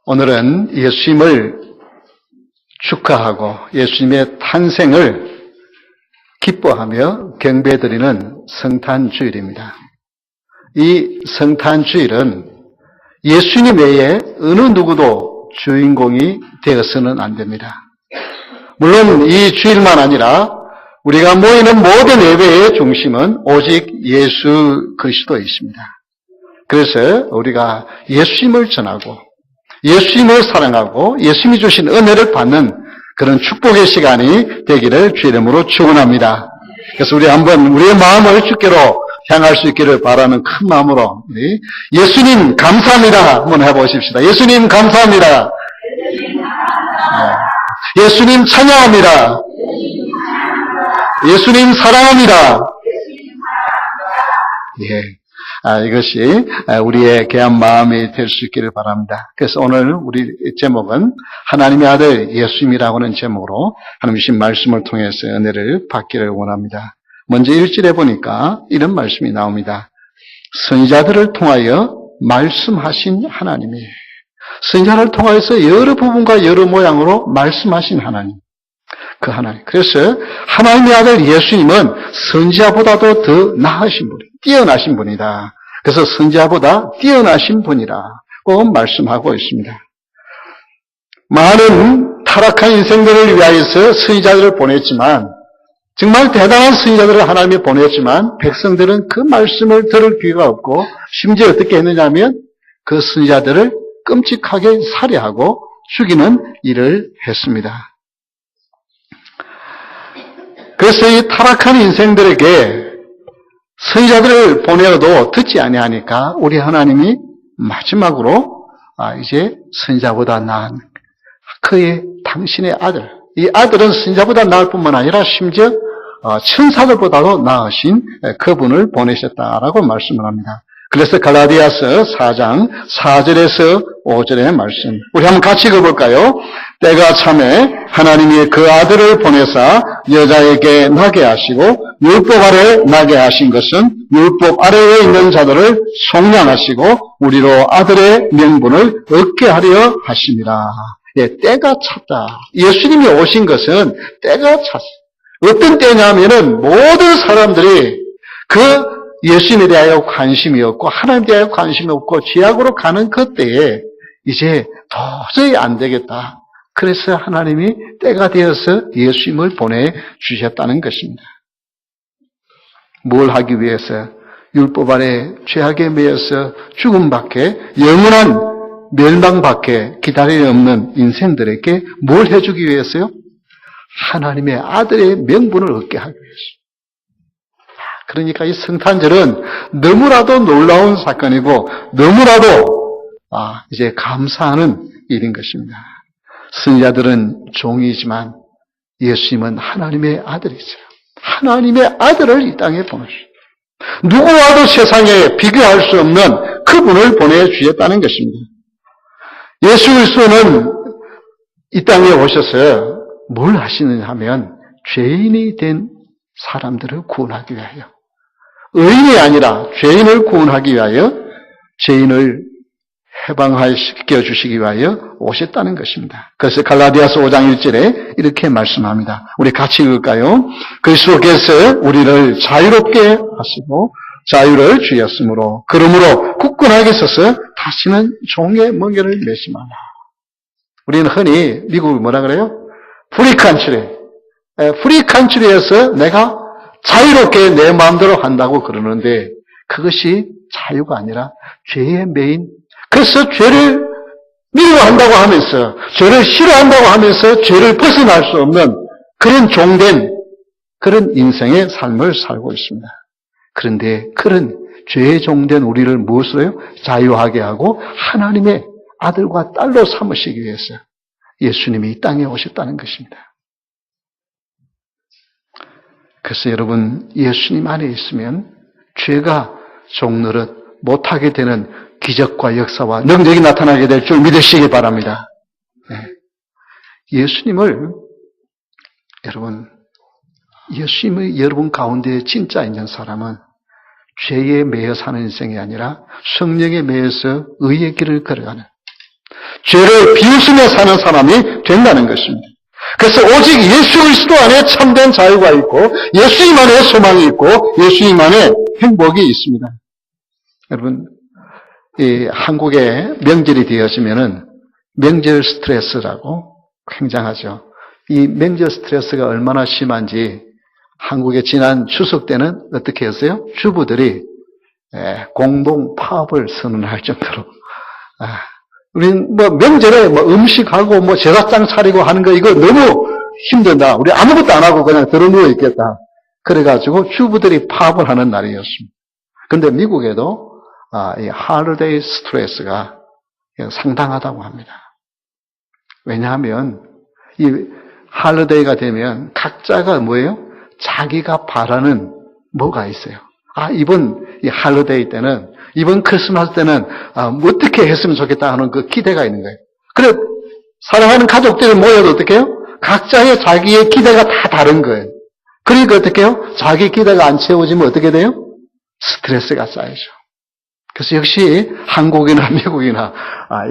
오늘은 예수님을 축하하고 예수님의 탄생을 기뻐하며 경배드리는 성탄주일입니다. 이 성탄주일은 예수님 외에 어느 누구도 주인공이 되어서는 안 됩니다. 물론 이 주일만 아니라 우리가 모이는 모든 예배의 중심은 오직 예수 그리스도이십니다. 그래서 우리가 예수님을 전하고 예수님을 사랑하고 예수님이 주신 은혜를 받는 그런 축복의 시간이 되기를 주의 이름으로 축원합니다. 그래서 우리 한번 우리의 마음을 주께로 향할 수 있기를 바라는 큰 마음으로 예수님 감사합니다 한번 해보십시다. 예수님 감사합니다. 예수님 찬양합니다. 예수님 사랑합니다. 예. 이것이 우리의 귀한 마음이 될 수 있기를 바랍니다. 그래서 오늘 우리 제목은 하나님의 아들 예수님이라고 하는 제목으로 하나님 주신 말씀을 통해서 은혜를 받기를 원합니다. 먼저 1절에 보니까 이런 말씀이 나옵니다. 선지자들을 통하여 말씀하신 하나님이에요. 선지자를 통하여서 여러 부분과 여러 모양으로 말씀하신 하나님. 그 하나님. 그래서 하나님의 아들 예수님은 선지자보다도 더 나으신 분이, 뛰어나신 분이다. 그래서 선지자보다 뛰어나신 분이라고 말씀하고 있습니다. 많은 타락한 인생들을 위하여서 선지자들을 보냈지만, 정말 대단한 선지자들을 하나님이 보냈지만 백성들은 그 말씀을 들을 기회가 없고, 심지어 어떻게 했느냐면 그 선지자들을 끔찍하게 살해하고 죽이는 일을 했습니다. 그래서 이 타락한 인생들에게 선지자들을 보내어도 듣지 아니하니까 우리 하나님이 마지막으로 이제 선지자보다 나은 그의 당신의 아들, 이 아들은 선지자보다 나을 뿐만 아니라 심지어 천사들보다도 나으신 그분을 보내셨다라고 말씀을 합니다. 그래서 갈라디아서 4장 4절에서 5절의 말씀 우리 한번 같이 읽어볼까요? 때가 참에 하나님이 그 아들을 보내사 여자에게 나게 하시고 율법 아래 나게 하신 것은 율법 아래에 있는 자들을 속량하시고 우리로 아들의 명분을 얻게 하려 하심이라. 예, 때가 찼다. 예수님이 오신 것은 때가 찼어요. 어떤 때냐면은 모든 사람들이 그 예수님에 대하여 관심이 없고 하나님에 대하여 관심이 없고 죄악으로 가는 그 때에 이제 도저히 안 되겠다. 그래서 하나님이 때가 되어서 예수님을 보내주셨다는 것입니다. 뭘 하기 위해서? 율법 아래 죄악에 매여서 죽음밖에 영원한 멸망밖에 기다림이 없는 인생들에게 뭘 해주기 위해서요? 하나님의 아들의 명분을 얻게 하기 위해서. 그러니까 이 성탄절은 너무나도 놀라운 사건이고 너무나도 이제 감사하는 일인 것입니다. 선지자들은 종이지만 예수님은 하나님의 아들이세요. 하나님의 아들을 이 땅에 보내주셨어요. 누구와도 세상에 비교할 수 없는 그분을 보내주셨다는 것입니다. 예수 그리스도는 이 땅에 오셔서 뭘 하시느냐 하면 죄인이 된 사람들을 구원하기 위하여 의인이 아니라 죄인을 구원하기 위하여 죄인을 해방시켜 주시기 위하여 오셨다는 것입니다. 그래서 갈라디아서 5장 1절에 이렇게 말씀합니다. 우리 같이 읽을까요? 그리스도께서 우리를 자유롭게 하시고 자유를 주셨으므로 그러므로 굳건하게 서서 다시는 종의 멍에를 매지 말라. 우리는 흔히 미국을 뭐라 그래요? 프리칸츄리에서 내가 자유롭게 내 마음대로 한다고 그러는데 그것이 자유가 아니라 죄에 매인, 그래서 죄를 미워한다고 하면서 죄를 싫어한다고 하면서 죄를 벗어날 수 없는 그런 종된 그런 인생의 삶을 살고 있습니다. 그런데 그런 죄에 종된 우리를 무엇으로 해요? 자유하게 하고 하나님의 아들과 딸로 삼으시기 위해서 예수님이 이 땅에 오셨다는 것입니다. 그래서 여러분 예수님 안에 있으면 죄가 종노릇 못하게 되는 기적과 역사와 능력이 나타나게 될 줄 믿으시기 바랍니다. 예수님을 예수님의 여러분 가운데 진짜 있는 사람은 죄에 매여 사는 인생이 아니라 성령에 매여서 의의 길을 걸어가는 죄를 비웃으며 사는 사람이 된다는 것입니다. 그래서 오직 예수 그리스도 안에 참된 자유가 있고 예수님 안에 소망이 있고 예수님 안에 행복이 있습니다. 여러분, 이 한국에 명절이 되어지면은 명절 스트레스라고 굉장하죠. 이 명절 스트레스가 얼마나 심한지 한국의 지난 추석 때는 어떻게 했어요? 주부들이 공동 파업을 선언할 정도로. 우린 명절에 음식하고 제사장 차리고 하는 거 이거 너무 힘든다. 우리 아무것도 안 하고 그냥 들어 누워 있겠다. 그래가지고 주부들이 파업을 하는 날이었습니다. 근데 미국에도 이 할리데이 스트레스가 상당하다고 합니다. 왜냐하면 이 할리데이가 되면 각자가 뭐예요? 자기가 바라는 뭐가 있어요. 이번 이 할리데이 때는, 이번 크리스마스 때는 어떻게 했으면 좋겠다 하는 그 기대가 있는 거예요. 그래, 사랑하는 가족들이 모여도 어떻게 해요? 각자의 자기의 기대가 다 다른 거예요. 그러니까 어떻게 해요? 자기 기대가 안 채워지면 어떻게 돼요? 스트레스가 쌓이죠. 그래서 역시 한국이나 미국이나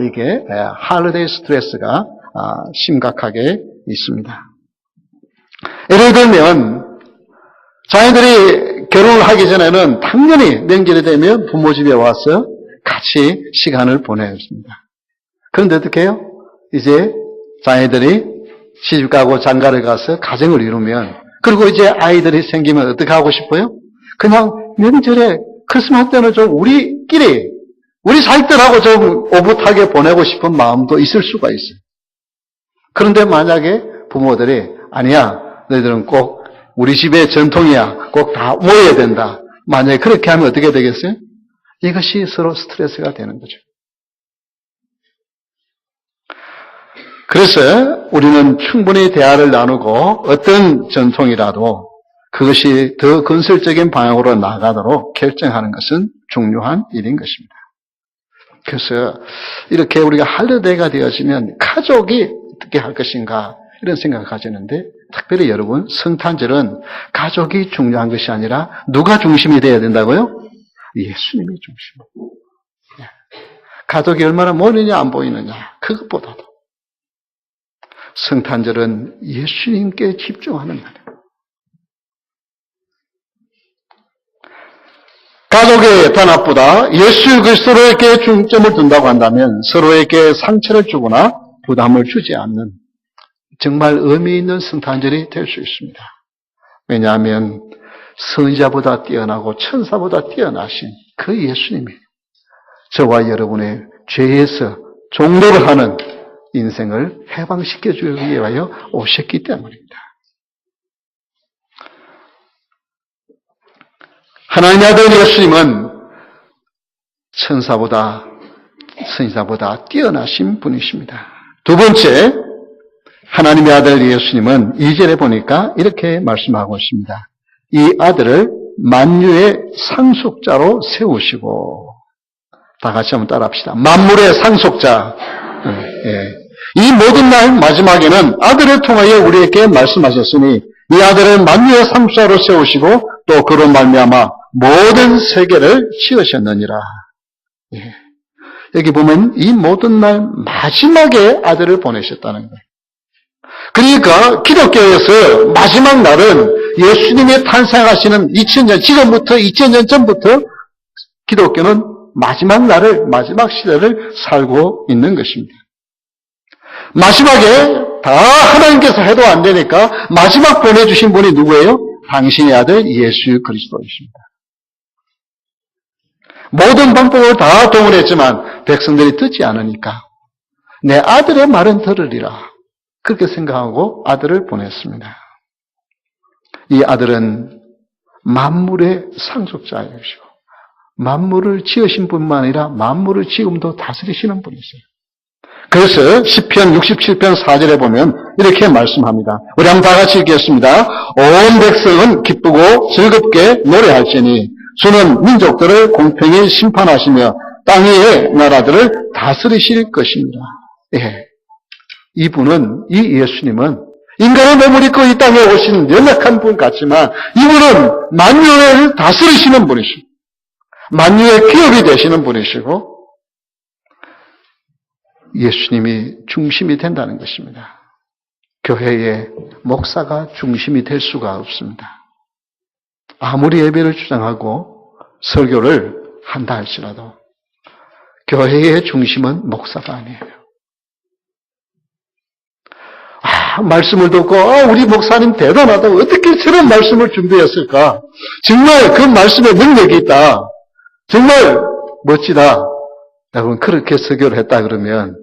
이게 할리데이 스트레스가 심각하게 있습니다. 예를 들면 자녀들이 결혼을 하기 전에는 당연히 명절이 되면 부모 집에 와서 같이 시간을 보내습니다. 그런데 어떻게 해요? 이제 자녀들이 시집가고 장가를 가서 가정을 이루면, 그리고 이제 아이들이 생기면 어떻게 하고 싶어요? 그냥 명절에 크리스마스 때는 좀 우리끼리 우리 자식들하고 좀 오붓하게 보내고 싶은 마음도 있을 수가 있어요. 그런데 만약에 부모들이 아니야, 너희들은 꼭 우리 집의 전통이야, 꼭 다 모여야 된다, 만약에 그렇게 하면 어떻게 되겠어요? 이것이 서로 스트레스가 되는 거죠. 그래서 우리는 충분히 대화를 나누고 어떤 전통이라도 그것이 더 건설적인 방향으로 나가도록 결정하는 것은 중요한 일인 것입니다. 그래서 이렇게 우리가 할리데이가 되어지면 가족이 어떻게 할 것인가 이런 생각을 가지는데, 특별히 여러분, 성탄절은 가족이 중요한 것이 아니라 누가 중심이 되어야 된다고요? 예수님이 중심. 가족이 얼마나 모이느냐 안 보이느냐 그것보다도 성탄절은 예수님께 집중하는 날이에요. 가족의 단합보다 예수 그리스도에게 중점을 둔다고 한다면 서로에게 상처를 주거나 부담을 주지 않는 정말 의미 있는 성탄절이 될 수 있습니다. 왜냐하면 선지자보다 뛰어나고 천사보다 뛰어나신 그 예수님이 저와 여러분의 죄에서 종로를 하는 인생을 해방시켜 주기 위하여 오셨기 때문입니다. 하나님의 아들 예수님은 천사보다 선지자보다 뛰어나신 분이십니다. 두 번째, 하나님의 아들 예수님은 2절에 보니까 이렇게 말씀하고 있습니다. 이 아들을 만유의 상속자로 세우시고, 다 같이 한번 따라합시다. 만물의 상속자. 이 모든 날 마지막에는 아들을 통하여 우리에게 말씀하셨으니 이 아들을 만유의 상속자로 세우시고 또 그로 말미암아 모든 세계를 지으셨느니라. 여기 보면 이 모든 날 마지막에 아들을 보내셨다는 거예요. 그러니까 기독교에서 마지막 날은 예수님이 탄생하시는 2000년, 지금부터 2000년 전부터 기독교는 마지막 날을, 마지막 시대를 살고 있는 것입니다. 마지막에 다 하나님께서 해도 안 되니까 마지막 보내주신 분이 누구예요? 당신의 아들 예수 그리스도이십니다. 모든 방법을 다 동원했지만 백성들이 듣지 않으니까 내 아들의 말은 들으리라, 그렇게 생각하고 아들을 보냈습니다. 이 아들은 만물의 상속자이시고 만물을 지으신 뿐만 아니라 만물을 지금도 다스리시는 분이세요. 그래서 시편 67편 4절에 보면 이렇게 말씀합니다. 우리 한번 다 같이 읽겠습니다. 온 백성은 기쁘고 즐겁게 노래할지니 주는 민족들을 공평히 심판하시며 땅 위의 나라들을 다스리실 것입니다. 이분은, 이 예수님은 인간의 몸을 입고 이 땅에 오신 연약한 분 같지만 이분은 만유를 다스리시는 분이시고 만유의 기업이 되시는 분이시고 예수님이 중심이 된다는 것입니다. 교회의 목사가 중심이 될 수가 없습니다. 아무리 예배를 주장하고 설교를 한다 할지라도 교회의 중심은 목사가 아니에요. 말씀을 듣고 우리 목사님 대단하다. 어떻게 저런 말씀을 준비했을까? 정말 그 말씀에 능력이 있다. 정말 멋지다. 여러분 그렇게 설교를 했다 그러면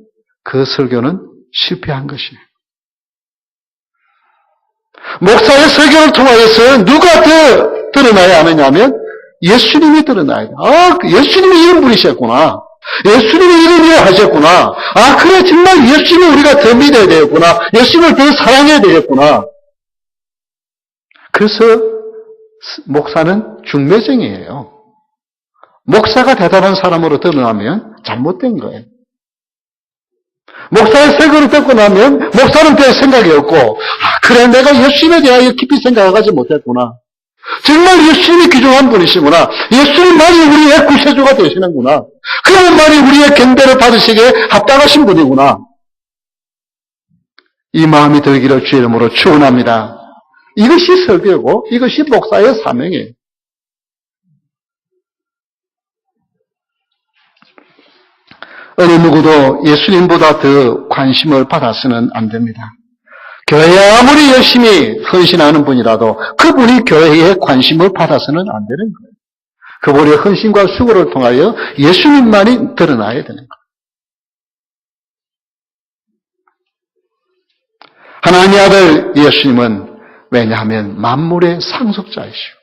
그 설교는 실패한 것이에요. 목사의 설교를 통하여서 누가 더 드러나야 하느냐면 예수님이 드러나야 돼. 예수님이 이런 분이셨구나. 예수님이 이런 일을 하셨구나. 그래 정말 예수님을 우리가 더 믿어야 되겠구나. 예수님을 더 사랑해야 되겠구나. 그래서 목사는 중매쟁이에요. 목사가 대단한 사람으로 드러나면 잘못된 거예요. 목사의 설교를 듣고 나면 목사는 별 생각이 없고 그래 내가 예수님에 대하여 깊이 생각하지 못했구나. 정말 예수님이 귀중한 분이시구나. 예수님만이 우리의 구세주가 되시는구나. 그분만이 우리의 경배를 받으시기에 합당하신 분이구나. 이 마음이 들기를 주의 이름으로 축원합니다. 이것이 설교고 이것이 목사의 사명이에요. 어느 누구도 예수님보다 더 관심을 받아서는 안 됩니다. 교회에 아무리 열심히 헌신하는 분이라도 그분이 교회에 관심을 받아서는 안 되는 거예요. 그분의 헌신과 수고를 통하여 예수님만이 드러나야 되는 거예요. 하나님의 아들 예수님은 왜냐하면 만물의 상속자이시고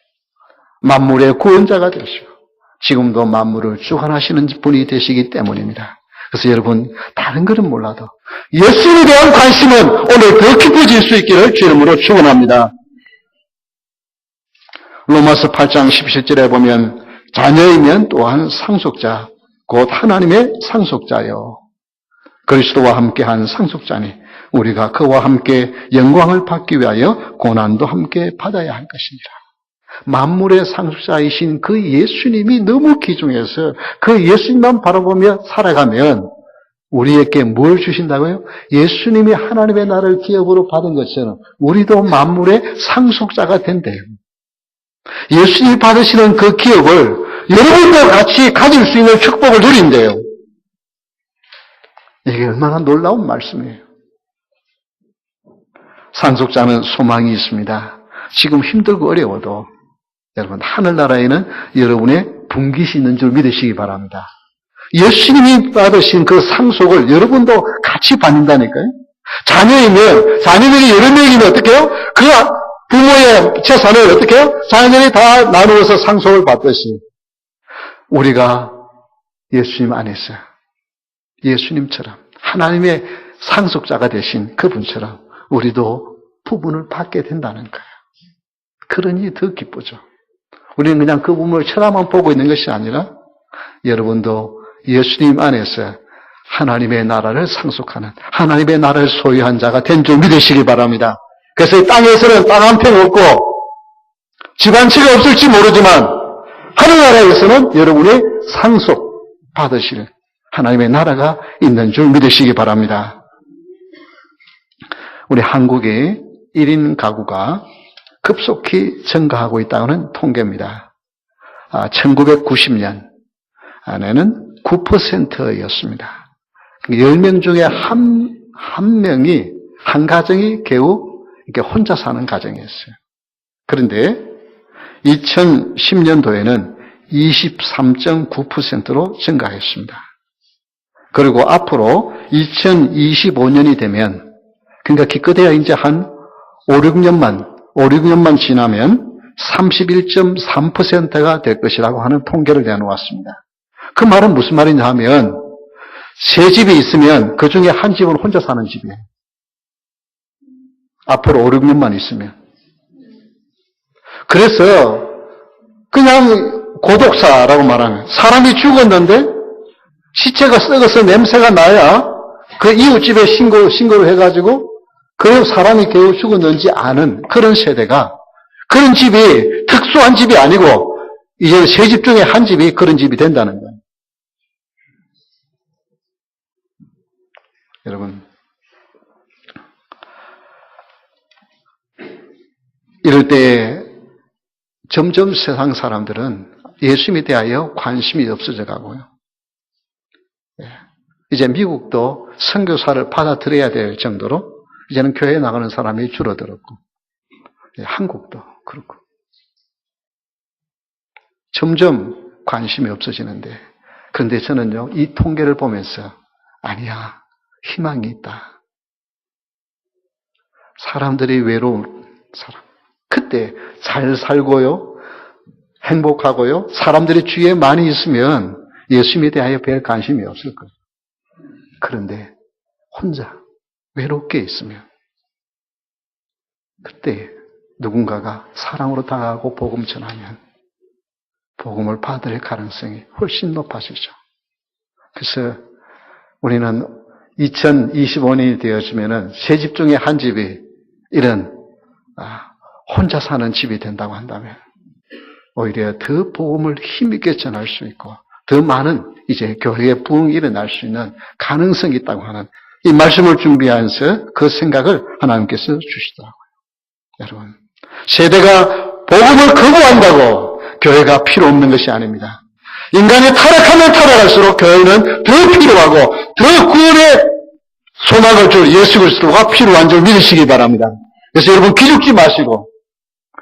만물의 구원자가 되시고 지금도 만물을 주관하시는 분이 되시기 때문입니다. 그래서 여러분 다른 것은 몰라도 예수님에 대한 관심은 오늘 더 깊어질 수 있기를 주 이름으로 축원합니다. 로마서 8장 17절에 보면 자녀이면 또한 상속자 곧 하나님의 상속자요 그리스도와 함께한 상속자니 우리가 그와 함께 영광을 받기 위하여 고난도 함께 받아야 할 것이니라. 만물의 상속자이신 그 예수님이 너무 귀중해서 그 예수님만 바라보며 살아가면 우리에게 뭘 주신다고요? 예수님이 하나님의 나라를 기업으로 받은 것처럼 우리도 만물의 상속자가 된대요. 예수님이 받으시는 그 기업을 여러분과 같이 가질 수 있는 축복을 누린대요. 이게 얼마나 놀라운 말씀이에요. 상속자는 소망이 있습니다. 지금 힘들고 어려워도 여러분 하늘나라에는 여러분의 분깃이 있는 줄 믿으시기 바랍니다. 예수님이 받으신 그 상속을 여러분도 같이 받는다니까요. 자녀들이 여러 명이면 어떻게 해요? 그 부모의 재산을 어떻게 해요? 자녀들이 다 나누어서 상속을 받듯이 우리가 예수님 안에서 예수님처럼 하나님의 상속자가 되신 그분처럼 우리도 부분을 받게 된다는 거예요. 그러니 더 기쁘죠. 우리는 그냥 그 부분을 쳐다만 보고 있는 것이 아니라 여러분도 예수님 안에서 하나님의 나라를 상속하는 하나님의 나라를 소유한 자가 된 줄 믿으시기 바랍니다. 그래서 이 땅에서는 땅 한 평 없고 집 한 채가 없을지 모르지만 하늘나라에서는 여러분의 상속 받으실 하나님의 나라가 있는 줄 믿으시기 바랍니다. 우리 한국의 1인 가구가 급속히 증가하고 있다는 통계입니다. 1990년 안에는 9%였습니다. 10명 중에 한 명이, 한 가정이 겨우 이렇게 혼자 사는 가정이었어요. 그런데 2010년도에는 23.9%로 증가했습니다. 그리고 앞으로 2025년이 되면, 그러니까 기껏해야 이제 한 5, 6년만 지나면 31.3%가 될 것이라고 하는 통계를 내놓았습니다. 그 말은 무슨 말이냐 하면, 세 집이 있으면 그 중에 한 집은 혼자 사는 집이에요. 앞으로 5, 6년만 있으면. 그래서 그냥 고독사라고 말하면 사람이 죽었는데 시체가 썩어서 냄새가 나야 그 이웃집에 신고를 해가지고 그 사람이 겨우 죽었는지 아는 그런 세대가, 그런 집이 특수한 집이 아니고 이제 세 집 중에 한 집이 그런 집이 된다는 거예요. 여러분, 이럴 때 점점 세상 사람들은 예수님에 대하여 관심이 없어져 가고요. 이제 미국도 선교사를 받아들여야 될 정도로 이제는 교회에 나가는 사람이 줄어들었고, 한국도 그렇고. 점점 관심이 없어지는데, 그런데 저는요, 이 통계를 보면서, 아니야, 희망이 있다. 사람들이 외로운 사람. 그때 잘 살고요, 행복하고요, 사람들이 주위에 많이 있으면 예수님에 대하여 별 관심이 없을 거예요. 그런데 혼자 외롭게 있으면 그때 누군가가 사랑으로 다가가고 복음 전하면 복음을 받을 가능성이 훨씬 높아지죠. 그래서 우리는 2025년이 되어지면은 세 집 중에 한 집이 이런 혼자 사는 집이 된다고 한다면 오히려 더 복음을 힘있게 전할 수 있고 더 많은 이제 교회의 부흥이 일어날 수 있는 가능성이 있다고 하는 이 말씀을 준비하면서 그 생각을 하나님께서 주시더라고요. 여러분, 세대가 복음을 거부한다고 교회가 필요 없는 것이 아닙니다. 인간이 타락하면 타락할수록 교회는 더 필요하고 더 구원의 소망을 줄 예수 그리스도가 필요한 줄 믿으시기 바랍니다. 그래서 여러분 기죽지 마시고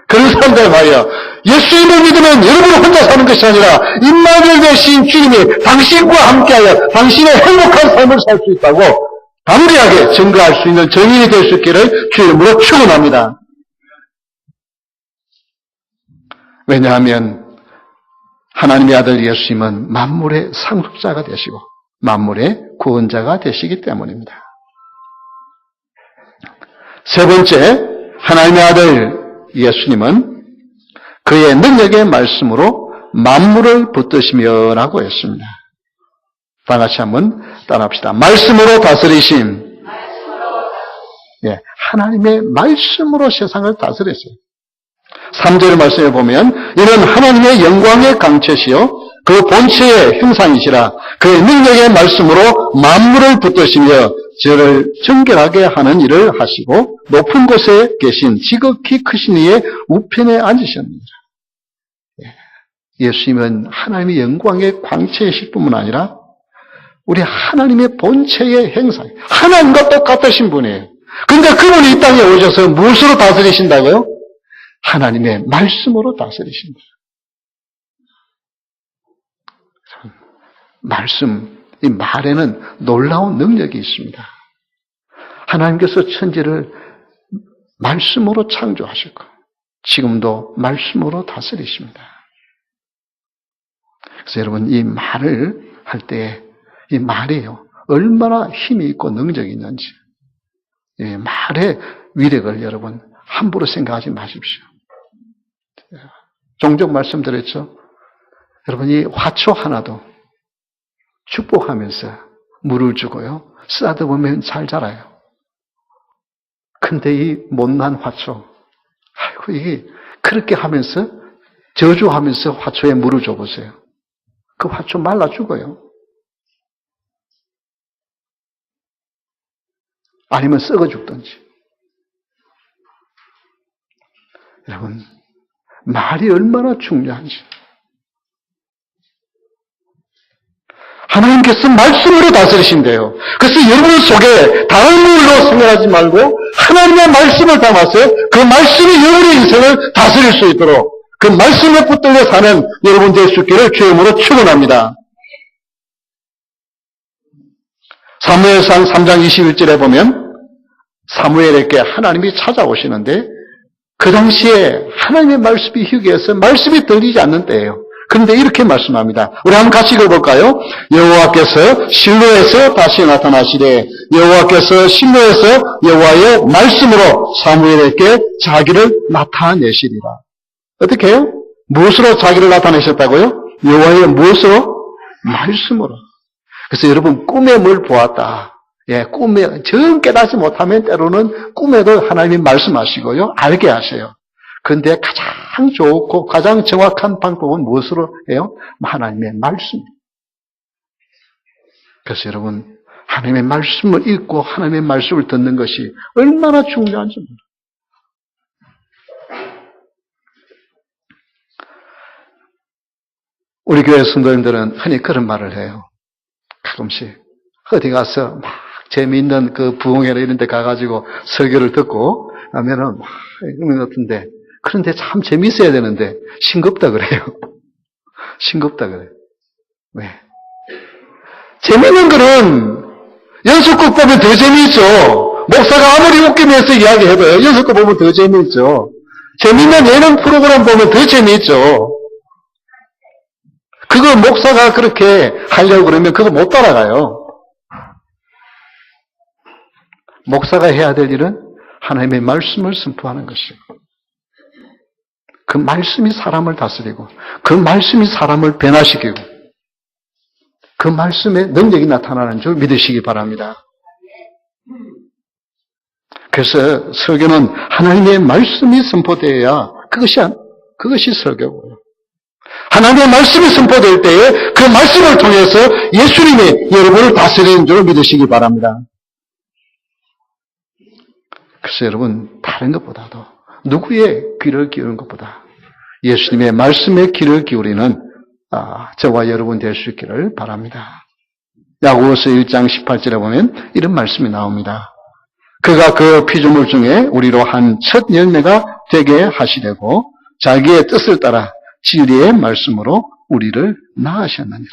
그런 사람들 말이야. 예수님을 믿으면 여러분 혼자 사는 것이 아니라 임마누엘 되신 주님이 당신과 함께하여 당신의 행복한 삶을 살 수 있다고 담대하게 증거할 수 있는 증인이 될 수 있기를 주의 이름으로 축원합니다. 왜냐하면 하나님의 아들 예수님은 만물의 상속자가 되시고 만물의 구원자가 되시기 때문입니다. 세 번째, 하나님의 아들 예수님은 그의 능력의 말씀으로 만물을 붙드시며 라고 했습니다. 다 같이 한번 따라합시다. 말씀으로 다스리심. 예, 하나님의 말씀으로 세상을 다스렸어요. 3절 말씀에 보면 이는 하나님의 영광의 강체시요 그 본체의 형상이시라 그의 능력의 말씀으로 만물을 붙드시며 저를 정결하게 하는 일을 하시고 높은 곳에 계신 지극히 크신 이의 우편에 앉으셨느니라. 예수님은 하나님의 영광의 광채이실 뿐만 아니라 우리 하나님의 본체의 형상, 하나님과 똑같으신 분이에요. 그런데 그분이 이 땅에 오셔서 무엇으로 다스리신다고요? 하나님의 말씀으로 다스리신다. 말씀, 이 말에는 놀라운 능력이 있습니다. 하나님께서 천지를 말씀으로 창조하셨고 지금도 말씀으로 다스리십니다. 그래서 여러분 이 말을 할 때 이 말이요 얼마나 힘이 있고 능력이 있는지 이 말의 위력을 여러분 함부로 생각하지 마십시오. 종종 말씀드렸죠. 여러분 이 화초 하나도 축복하면서 물을 주고요. 쓰다듬으면 잘 자라요. 근데 이 못난 화초, 아이고, 이게 그렇게 하면서, 저주하면서 화초에 물을 줘보세요. 그 화초 말라 죽어요. 아니면 썩어 죽든지. 여러분, 말이 얼마나 중요한지. 하나님께서 말씀으로 다스리신대요. 그래서 여러분 속에 다른 물로 생각하지 말고 하나님의 말씀을 담아서 그 말씀이 여러분의 인생을 다스릴 수 있도록 그 말씀에 붙들려 사는 여러분 될 수 있기를 주의 이름으로 축원합니다. 사무엘상 3장 21절에 보면 사무엘에게 하나님이 찾아오시는데 그 당시에 하나님의 말씀이 희귀해서 말씀이 들리지 않는 때예요. 그런데 이렇게 말씀합니다. 우리 한번 같이 읽어볼까요? 여호와께서 실로에서 다시 나타나시되 여호와께서 실로에서 여호와의 말씀으로 사무엘에게 자기를 나타내시리라. 어떻게 해요? 무엇으로 자기를 나타내셨다고요? 여호와의 무엇으로? 말씀으로. 그래서 여러분 꿈에 뭘 보았다. 예, 꿈에 정 깨닫지 못하면 때로는 꿈에도 하나님이 말씀하시고요. 알게 하세요. 그런데 가장 좋고 가장 정확한 방법은 무엇으로 해요? 하나님의 말씀. 그래서 여러분 하나님의 말씀을 읽고 하나님의 말씀을 듣는 것이 얼마나 중요한지 몰라요. 우리 교회 성도님들은 흔히 그런 말을 해요. 가끔씩 어디 가서 막 재미있는 그 부흥회나 이런 데 가가지고 설교를 듣고 하면은 막 이런 것 같은데, 그런데 참 재미있어야 되는데 싱겁다 그래요. 싱겁다 그래요. 왜? 재미있는 거는 연속극 보면 더 재미있죠. 목사가 아무리 웃기면서 이야기해도 연속극 보면 더 재미있죠. 재미있는 예능 프로그램 보면 더 재미있죠. 그거 목사가 그렇게 하려고 그러면 그거 못 따라가요. 목사가 해야 될 일은 하나님의 말씀을 선포하는 것이고, 그 말씀이 사람을 다스리고, 그 말씀이 사람을 변화시키고, 그 말씀의 능력이 나타나는 줄 믿으시기 바랍니다. 그래서 설교는 하나님의 말씀이 선포되어야 그것이 설교고요. 하나님의 말씀이 선포될 때에 그 말씀을 통해서 예수님이 여러분을 다스리는 줄 믿으시기 바랍니다. 그래서 여러분, 다른 것보다도 누구의 귀를 기울이는 것보다 예수님의 말씀에 귀를 기울이는 저와 여러분 될 수 있기를 바랍니다. 야고보서 1장 18절에 보면 이런 말씀이 나옵니다. 그가 그 피조물 중에 우리로 한 첫 열매가 되게 하시려고 자기의 뜻을 따라 진리의 말씀으로 우리를 낳으셨느니라.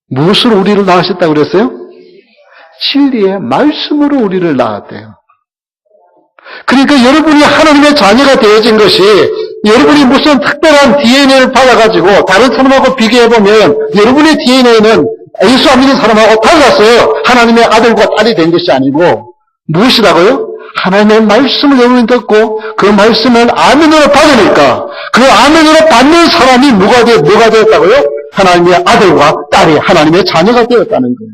무엇으로 우리를 낳으셨다고 그랬어요? 진리의 말씀으로 우리를 낳았대요. 그러니까 여러분이 하나님의 자녀가 되어진 것이, 여러분이 무슨 특별한 DNA를 받아가지고 다른 사람하고 비교해보면 여러분의 DNA는 예수 안 믿는 사람하고 달라서 하나님의 아들과 딸이 된 것이 아니고 무엇이라고요? 하나님의 말씀을 여러분이 듣고 그 말씀을 아멘으로 받으니까 그 아멘으로 받는 사람이 뭐가 되었다고요? 하나님의 아들과 딸이 하나님의 자녀가 되었다는 거예요.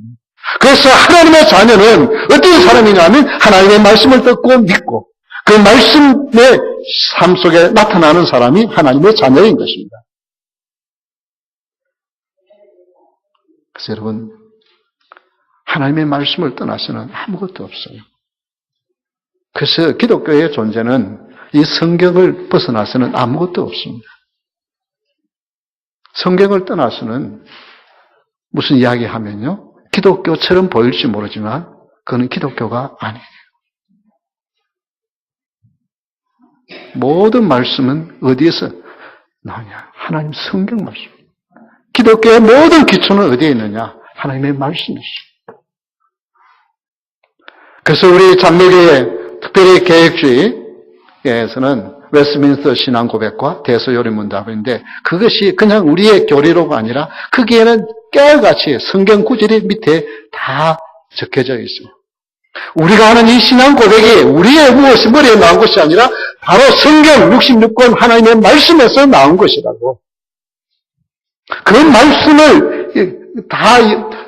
그래서 하나님의 자녀는 어떤 사람이냐면 하나님의 말씀을 듣고 믿고 그 말씀의 삶 속에 나타나는 사람이 하나님의 자녀인 것입니다. 그래서 여러분, 하나님의 말씀을 떠나서는 아무것도 없어요. 그래서 기독교의 존재는 이 성경을 벗어나서는 아무것도 없습니다. 성경을 떠나서는 무슨 이야기하면요, 기독교처럼 보일지 모르지만 그건 기독교가 아니에요. 모든 말씀은 어디에서 나오냐? 하나님 성경 말씀. 기독교의 모든 기초는 어디에 있느냐? 하나님의 말씀이죠. 그래서 우리 장로교의 특별히 개혁주의에서는 웨스트민스터 신앙 고백과 대소요리 문답인데, 그것이 그냥 우리의 교리로가 아니라 거기에는 깨알같이 성경 구절이 밑에 다 적혀져 있어요. 우리가 하는 이 신앙 고백이 우리의 무엇이 머리에 나온 것이 아니라 바로 성경 66권 하나님의 말씀에서 나온 것이라고. 그 말씀을 다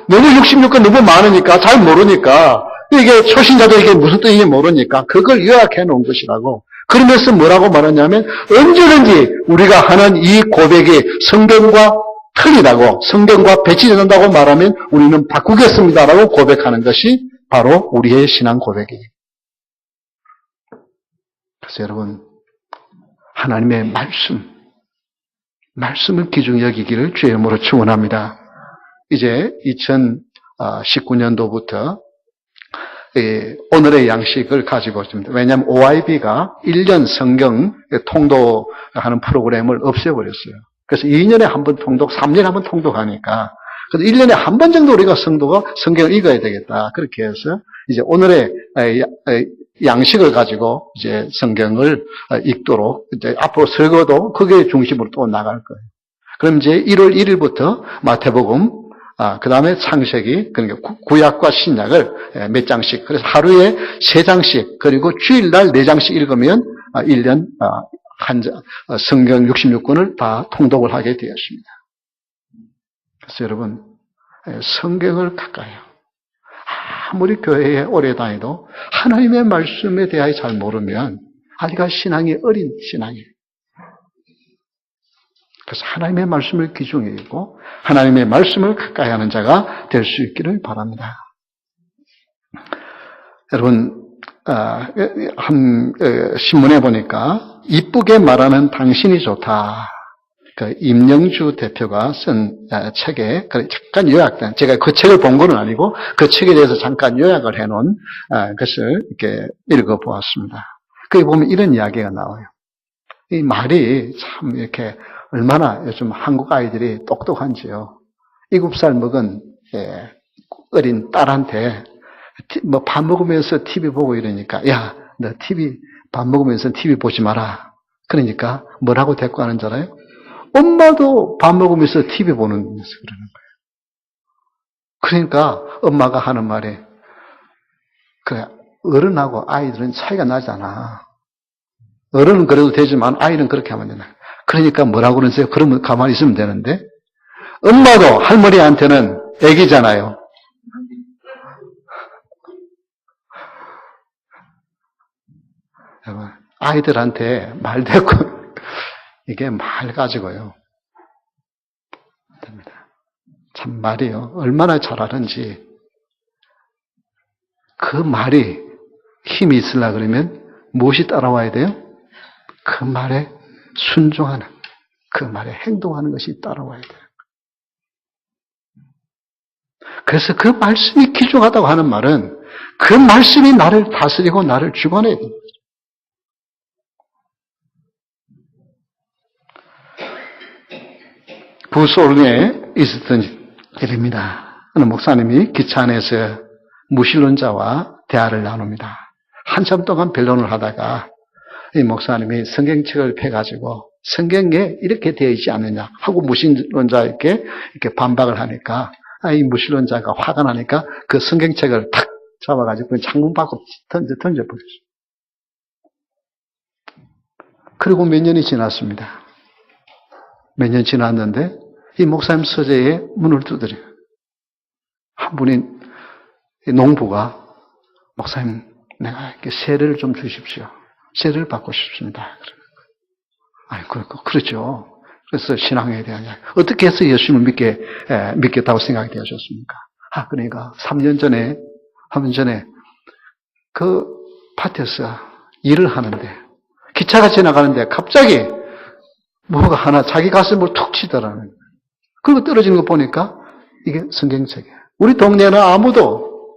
너무 66권 너무 많으니까 잘 모르니까, 이게 초신자들에게 무슨 뜻인지 모르니까 그걸 요약해 놓은 것이라고. 그러면서 뭐라고 말하냐면 언제든지 우리가 하는 이 고백이 성경과 틀리다고, 성경과 배치된다고 말하면 우리는 바꾸겠습니다라고 고백하는 것이 바로 우리의 신앙 고백이에요. 그래서 여러분, 하나님의 말씀을 기준히 여기기를 주의 이름으로 축원합니다. 이제 2019년도부터 오늘의 양식을 가지고 있습니다. 왜냐하면 OIB가 1년 성경 통독하는 프로그램을 없애버렸어요. 그래서 2년에 한 번 통독, 3년에 한 번 통독하니까, 그래서 1년에 한 번 정도 우리가 성경을 읽어야 되겠다. 그렇게 해서 이제 오늘의 양식을 가지고 이제 성경을 읽도록, 이제 앞으로 설교도 그게 중심으로 또 나갈 거예요. 그럼 이제 1월 1일부터 마태복음, 그 다음에 창세기, 그러니까 구약과 신약을 몇 장씩, 그래서 하루에 3장씩, 그리고 주일날 4장씩 읽으면 1년 성경 66권을 다 통독을 하게 되었습니다. 그래서 여러분, 성경을 가까이요. 아무리 교회에 오래 다니도 하나님의 말씀에 대하여 잘 모르면 아직 신앙이 어린 신앙이에요. 그래서 하나님의 말씀을 귀중히 여기고 하나님의 말씀을 가까이 하는 자가 될 수 있기를 바랍니다. 여러분, 한 신문에 보니까 이쁘게 말하는 당신이 좋다. 그 임영주 대표가 쓴 책에 잠깐 요약된, 제가 그 책을 본 건 아니고 그 책에 대해서 잠깐 요약을 해놓은 것을 이렇게 읽어보았습니다. 거기 보면 이런 이야기가 나와요. 이 말이 참 이렇게 얼마나 요즘 한국 아이들이 똑똑한지요. 7살 먹은 어린 딸한테 뭐 밥 먹으면서 TV 보고 이러니까, 야, 너 밥 먹으면서 TV 보지 마라. 그러니까 뭐라고 대꾸하는 줄 알아요? 엄마도 밥 먹으면서 TV 보는 거면서 그러는 거예요. 그러니까 엄마가 하는 말이, 그래, 어른하고 아이들은 차이가 나잖아. 어른은 그래도 되지만 아이는 그렇게 하면 되나. 그러니까 뭐라고 그러세요? 그러면 가만히 있으면 되는데, 엄마도 할머니한테는 애기잖아요. 아이들한테 말 대꾸, 이게 말 가지고요. 됩니다. 참 말이요. 얼마나 잘하는지. 그 말이 힘이 있으려 그러면 무엇이 따라와야 돼요? 그 말에 순종하는, 그 말에 행동하는 것이 따라와야 돼요. 그래서 그 말씀이 귀중하다고 하는 말은 그 말씀이 나를 다스리고 나를 주관해야 됩니다. 부소울에 있었던 일입니다. 어느 목사님이 기차 안에서 무신론자와 대화를 나눕니다. 한참 동안 변론을 하다가 이 목사님이 성경책을 펴가지고 성경에 이렇게 되어 있지 않느냐 하고 무신론자에게 이렇게 반박을 하니까 이 무신론자가 화가 나니까 그 성경책을 탁 잡아가지고 창문 밖으로 던져버렸어요. 그리고 몇 년이 지났습니다. 몇 년 지났는데 이 목사님 서재에 문을 두드려요. 한 분이 농부가 목사님 내가 이렇게 세례를 좀 주십시오. 세례를 받고 싶습니다. 아니 그렇죠. 그래서 신앙에 대한 이야기. 어떻게 해서 예수님을 믿겠다고 생각이 되셨습니까? 그러니까 3년 전에 그 밭에서 일을 하는데 기차가 지나가는데 갑자기 뭐가 하나 자기 가슴을 툭 치더라는 거예요. 그리고 떨어지는 거 보니까 이게 성경책이에요. 우리 동네는 아무도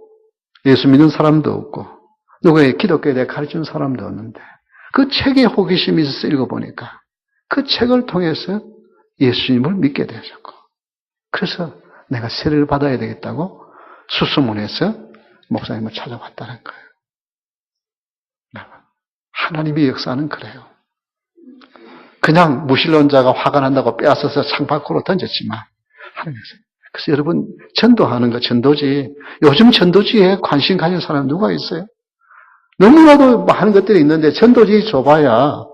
예수 믿는 사람도 없고 누구의 기독교에 대해 가르치는 사람도 없는데 그 책에 호기심이 있어서 읽어보니까 그 책을 통해서 예수님을 믿게 되었고 그래서 내가 세례를 받아야 되겠다고 수소문해서 목사님을 찾아왔다는 거예요. 하나님의 역사는 그래요. 그냥 무신론자가 화가 난다고 빼앗아서 창밖으로 던졌지만 하나님께서. 그래서 여러분 전도하는 거 전도지. 요즘 전도지에 관심 가진 사람 누가 있어요? 너무나도 많은 것들이 있는데 전도지 줘봐야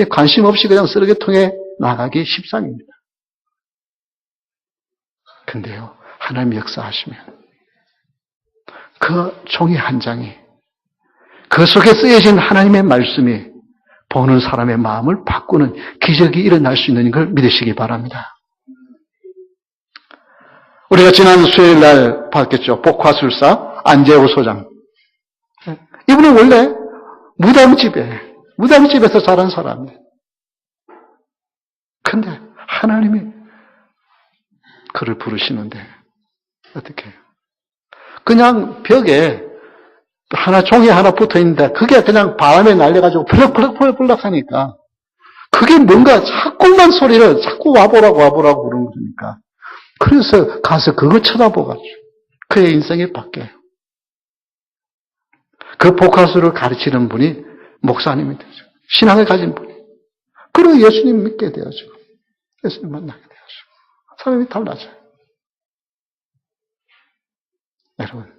관심 없이 그냥 쓰레기통에 나가기 십상입니다. 근데요 하나님 역사하시면 그 종이 한 장이 그 속에 쓰여진 하나님의 말씀이 보는 사람의 마음을 바꾸는 기적이 일어날 수 있는 걸 믿으시기 바랍니다. 우리가 지난 수요일 날 봤겠죠. 복화술사 안재호 소장. 이분은 원래 무당집에서 자란 사람이에요. 근데 하나님이 그를 부르시는데 어떻게 해요? 그냥 벽에 종이 하나 붙어 있는데 그게 그냥 바람에 날려가지고 벌럭벌럭 하니까 그게 뭔가 자꾸만 소리를 자꾸 와보라고 그러는 거니까 그래서 가서 그거 쳐다보가지고 그의 인생이 바뀌어요. 그 복화술을 가르치는 분이 목사님이 되죠. 신앙을 가진 분이. 그리고 예수님 믿게 되어지고 예수님 만나게 되어지고 사람이 달라져요. 여러분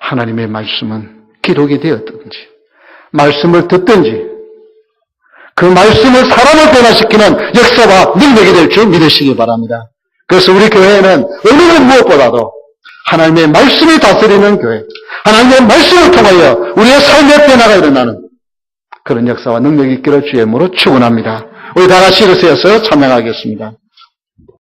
하나님의 말씀은 기록이 되었든지 말씀을 듣든지 그 말씀을 사람을 변화시키는 역사와 능력이 될 줄 믿으시기 바랍니다. 그래서 우리 교회는 어느 것 무엇보다도 하나님의 말씀이 다스리는 교회, 하나님의 말씀을 통하여 우리의 삶의 변화가 일어나는 그런 역사와 능력이 있기를 주의 이름으로 축원합니다. 우리 다 같이 일어서서 찬양하겠습니다.